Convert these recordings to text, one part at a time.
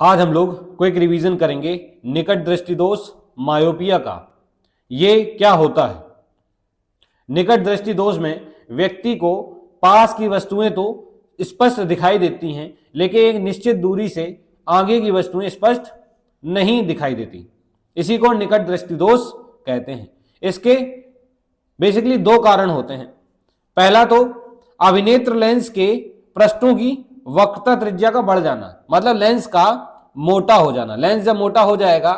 आज हम लोग क्विक रिवीजन करेंगे निकट दृष्टि दोष मायोपिया का। ये क्या होता है? निकट दृष्टि दोष में व्यक्ति को पास की वस्तुएं तो स्पष्ट दिखाई देती हैं, लेकिन एक निश्चित दूरी से आगे की वस्तुएं स्पष्ट नहीं दिखाई देती। इसी को निकट दृष्टि दोष कहते हैं। इसके बेसिकली दो कारण होते हैं। पहला तो अभिनेत्र लेंस के पृष्ठों की वक्रता त्रिज्या का बढ़ जाना, मतलब लेंस का मोटा हो जाना। लेंस जब मोटा हो जाएगा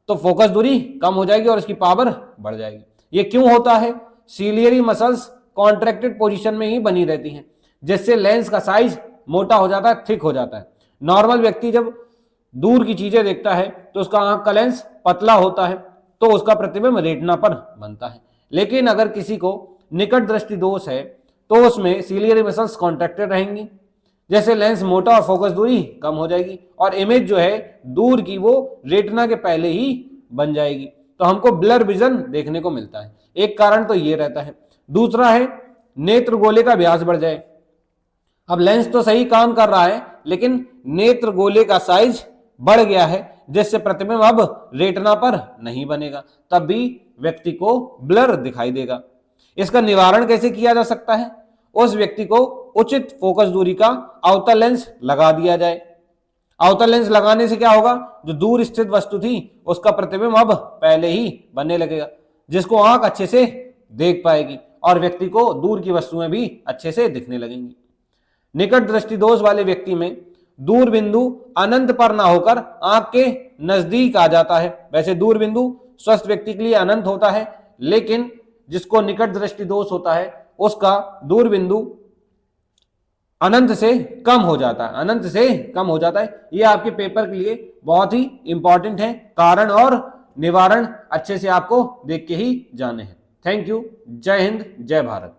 तो फोकस दूरी कम हो जाएगी और इसकी पावर बढ़ जाएगी। ये क्यों होता है? सीलियरी मसल्स कॉन्ट्रैक्टेड पोजीशन में ही बनी रहती हैं, जिससे लेंस का साइज मोटा हो जाता है, थिक हो जाता है। नॉर्मल व्यक्ति जब दूर की चीजें देखता है तो उसका आंख का लेंस पतला होता है, तो उसका प्रतिबिंब रेटिना पर बनता है। लेकिन अगर किसी को निकट दृष्टि दोष है तो उसमें सीलियरी मसल्स कॉन्ट्रैक्टेड रहेंगी, जैसे लेंस मोटा और फोकस दूरी कम हो जाएगी और इमेज जो है दूर की वो रेटिना के पहले ही बन जाएगी, तो हमको ब्लर विजन देखने को मिलता है। एक कारण तो ये रहता है। दूसरा है नेत्र गोले का व्यास बढ़ जाए। अब लेंस तो सही काम कर रहा है, लेकिन नेत्र गोले का साइज बढ़ गया है, जिससे प्रतिबिंब अब रेटिना पर नहीं बनेगा, तब भी व्यक्ति को ब्लर दिखाई देगा। इसका निवारण कैसे किया जा सकता है? उस व्यक्ति को उचित फोकस दूरी का अवतल लेंस लगा दिया जाए। अवतल लेंस लगाने से क्या होगा? जो दूर स्थित वस्तु थी उसका प्रतिबिंब अब पहले ही बनने लगेगा, जिसको आंख अच्छे से देख पाएगी और व्यक्ति को दूर की वस्तुएं भी अच्छे से दिखने लगेंगी। निकट दृष्टि दोष वाले व्यक्ति में दूर बिंदु अनंत पर ना होकर आंख के नजदीक आ जाता है। वैसे दूर बिंदु स्वस्थ व्यक्ति के लिए अनंत होता है, लेकिन जिसको निकट दृष्टि दोष होता है उसका दूर बिंदु अनंत से कम हो जाता है, अनंत से कम हो जाता है। ये आपके पेपर के लिए बहुत ही इंपॉर्टेंट है। कारण और निवारण अच्छे से आपको देख के ही जाने हैं। Thank you. जय हिंद, जय भारत।